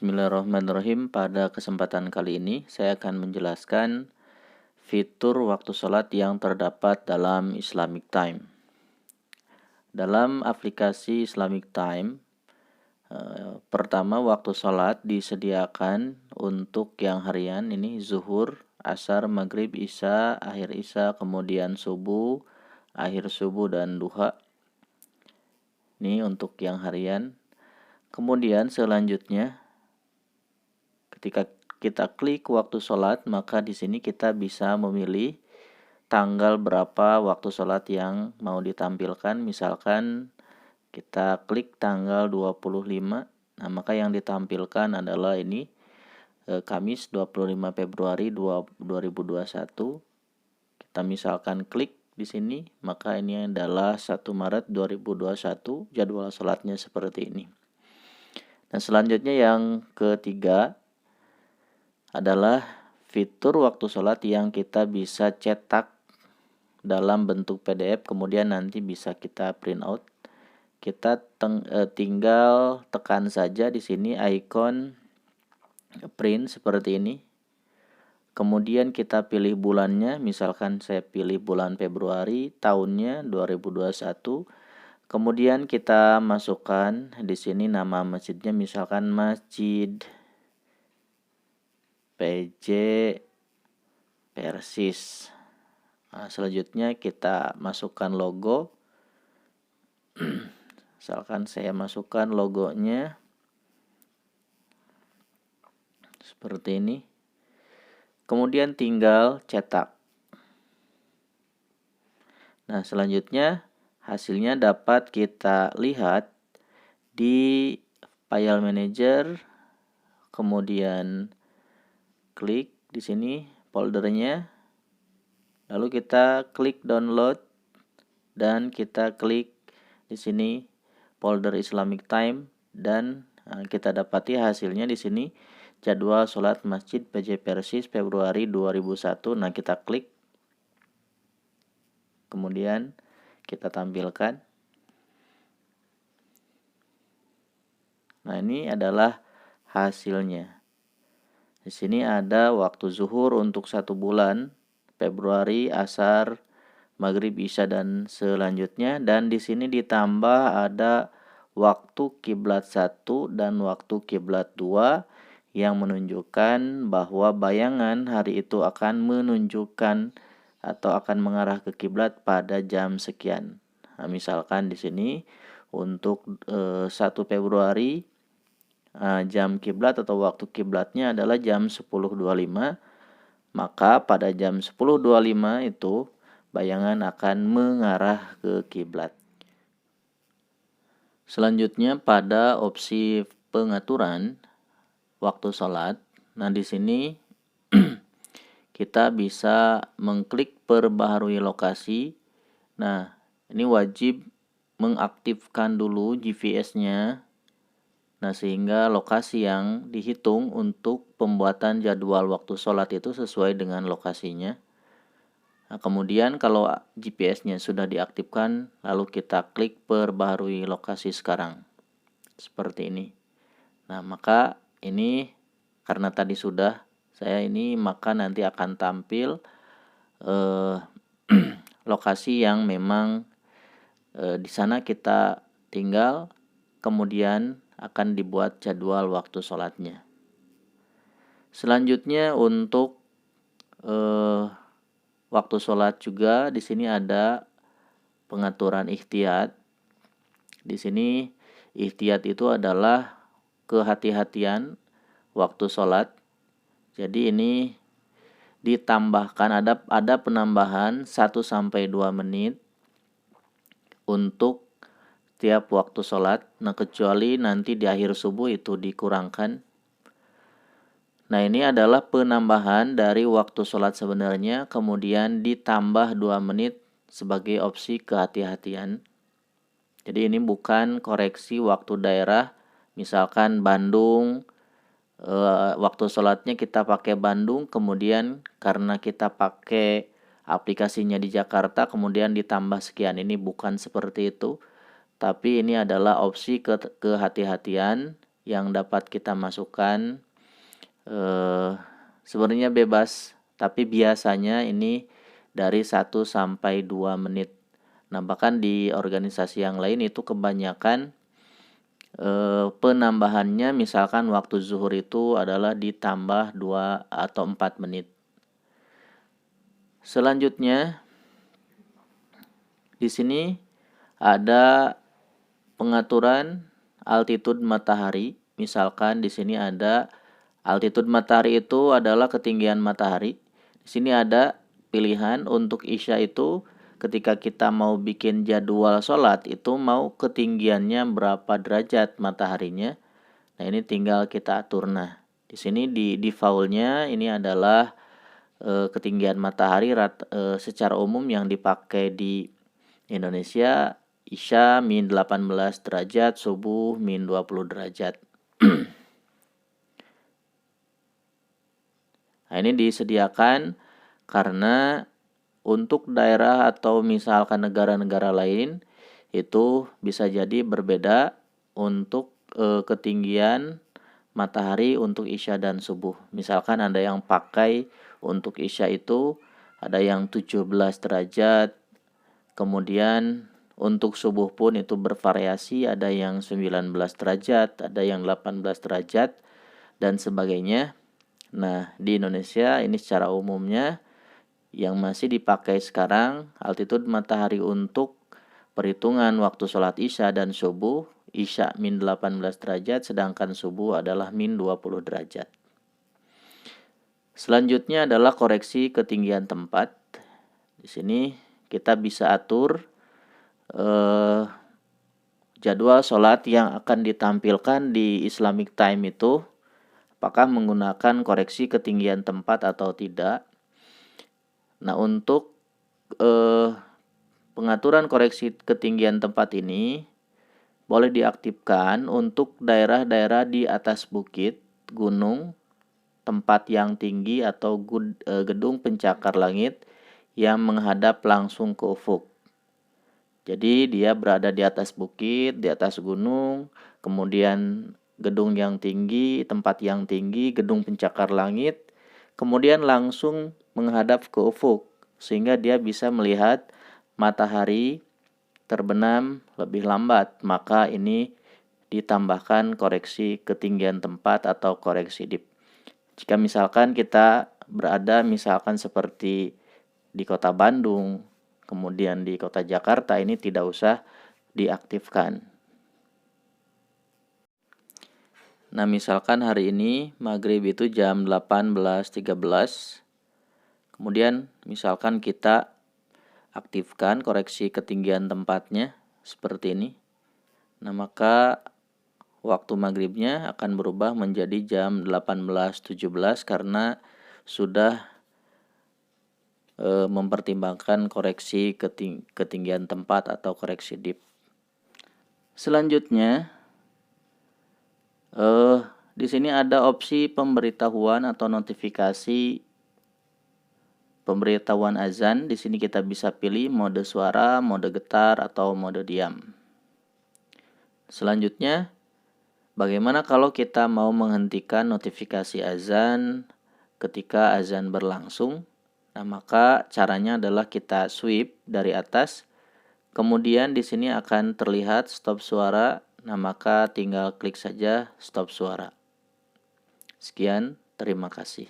Bismillahirrahmanirrahim. Pada kesempatan kali ini saya akan menjelaskan fitur waktu sholat yang terdapat dalam Islamic Time. Dalam aplikasi Islamic Time, pertama waktu sholat disediakan untuk yang harian, ini zuhur, asar, maghrib, isya, akhir isya, kemudian subuh, akhir subuh, dan duha. Ini untuk yang harian. Kemudian selanjutnya, ketika kita klik waktu sholat, maka di sini kita bisa memilih tanggal berapa waktu sholat yang mau ditampilkan. Misalkan kita klik tanggal 25, nah maka yang ditampilkan adalah ini Kamis 25 Februari 2021. Kita misalkan klik di sini, maka ini adalah 1 Maret 2021, jadwal sholatnya seperti ini. Nah, selanjutnya yang ketiga adalah fitur waktu sholat yang kita bisa cetak dalam bentuk PDF, kemudian nanti bisa kita print out. Kita tinggal tekan saja di sini ikon print seperti ini. Kemudian kita pilih bulannya, misalkan saya pilih bulan Februari, tahunnya 2021. Kemudian kita masukkan di sini nama masjidnya, misalkan Masjid PJ Persis. Nah, selanjutnya kita masukkan logo. Misalkan saya masukkan logonya seperti ini. Kemudian tinggal cetak. Nah, selanjutnya hasilnya dapat kita lihat di file manager. Kemudian klik di sini foldernya. Lalu kita klik download dan kita klik di sini folder Islamic Time, dan kita dapati hasilnya di sini jadwal sholat Masjid PJ Persis Februari 2001. Nah, kita klik. Kemudian kita tampilkan. Nah, ini adalah hasilnya. Di sini ada waktu zuhur untuk 1 bulan Februari, asar, maghrib, isya, dan selanjutnya. Dan di sini ditambah ada waktu kiblat 1 dan waktu kiblat 2 yang menunjukkan bahwa bayangan hari itu akan menunjukkan atau akan mengarah ke kiblat pada jam sekian. Nah, misalkan di sini untuk 1 Februari jam kiblat atau waktu kiblatnya adalah jam 10.25, maka pada jam 10.25 itu bayangan akan mengarah ke kiblat. Selanjutnya pada opsi pengaturan waktu sholat. Nah, di sini kita bisa mengklik perbaharui lokasi. Nah, ini wajib mengaktifkan dulu GPS-nya. Nah, sehingga lokasi yang dihitung untuk pembuatan jadwal waktu sholat itu sesuai dengan lokasinya. Nah, kemudian kalau GPS-nya sudah diaktifkan, lalu kita klik perbaharui lokasi sekarang. Seperti ini. Nah, maka ini karena tadi sudah saya ini, maka nanti akan tampil lokasi yang memang di sana kita tinggal, kemudian akan dibuat jadwal waktu sholatnya. Selanjutnya untuk waktu sholat juga di sini ada pengaturan ihtiyat. Di sini ihtiyat itu adalah kehati-hatian waktu sholat. Jadi ini ditambahkan, ada penambahan 1-2 menit untuk tiap waktu sholat. Nah, kecuali nanti di akhir subuh itu dikurangkan. Nah, ini adalah penambahan dari waktu sholat sebenarnya, kemudian ditambah 2 menit sebagai opsi kehati-hatian. Jadi ini bukan koreksi waktu daerah. Misalkan Bandung, waktu sholatnya kita pakai Bandung, kemudian karena kita pakai aplikasinya di Jakarta, kemudian ditambah sekian. Ini bukan seperti itu, tapi ini adalah opsi kehati-hatian. yang dapat kita masukkan. Sebenarnya bebas, tapi biasanya ini dari 1 sampai 2 menit. Nah, bahkan di organisasi yang lain itu kebanyakan penambahannya misalkan waktu zuhur itu adalah ditambah 2 atau 4 menit. Selanjutnya di sini ada pengaturan altitude matahari. Misalkan di sini ada altitude matahari itu adalah ketinggian matahari. Di sini ada pilihan untuk Isya itu ketika kita mau bikin jadwal sholat itu mau ketinggiannya berapa derajat mataharinya. Nah, ini tinggal kita atur. Nah, di sini di defaultnya ini adalah ketinggian matahari secara umum yang dipakai di Indonesia, Isya min 18 derajat, subuh min 20 derajat. Nah, ini disediakan karena untuk daerah atau misalkan negara-negara lain itu bisa jadi berbeda untuk ketinggian matahari untuk Isya dan subuh. Misalkan ada yang pakai untuk Isya itu ada yang 17 derajat, kemudian untuk subuh pun itu bervariasi, ada yang 19 derajat, ada yang 18 derajat, dan sebagainya. Nah, di Indonesia ini secara umumnya yang masih dipakai sekarang altitude matahari untuk perhitungan waktu sholat Isya dan subuh, Isya min 18 derajat, sedangkan subuh adalah min 20 derajat. Selanjutnya adalah koreksi ketinggian tempat. Di sini kita bisa atur jadwal sholat yang akan ditampilkan di Islamic Time itu apakah menggunakan koreksi ketinggian tempat atau tidak. Nah, untuk pengaturan koreksi ketinggian tempat ini boleh diaktifkan untuk daerah-daerah di atas bukit, gunung, tempat yang tinggi atau gedung pencakar langit yang menghadap langsung ke ufuk. Jadi dia berada di atas bukit, di atas gunung, kemudian gedung yang tinggi, tempat yang tinggi, gedung pencakar langit, kemudian langsung menghadap ke ufuk sehingga dia bisa melihat matahari terbenam lebih lambat. Maka ini ditambahkan koreksi ketinggian tempat atau koreksi dip. Jika misalkan kita berada misalkan seperti di kota Bandung, kemudian di kota Jakarta, ini tidak usah diaktifkan. Nah, misalkan hari ini maghrib itu jam 18.13, kemudian misalkan kita aktifkan koreksi ketinggian tempatnya seperti ini. Nah, maka waktu maghribnya akan berubah menjadi jam 18.17 karena sudah mempertimbangkan koreksi ketinggian tempat atau koreksi dip. Selanjutnya di sini ada opsi pemberitahuan atau notifikasi pemberitahuan azan. Di sini kita bisa pilih mode suara, mode getar, atau mode diam. Selanjutnya, bagaimana kalau kita mau menghentikan notifikasi azan ketika azan berlangsung? Nah, maka caranya adalah kita swipe dari atas. Kemudian di sini akan terlihat stop suara. Nah, maka tinggal klik saja stop suara. Sekian, terima kasih.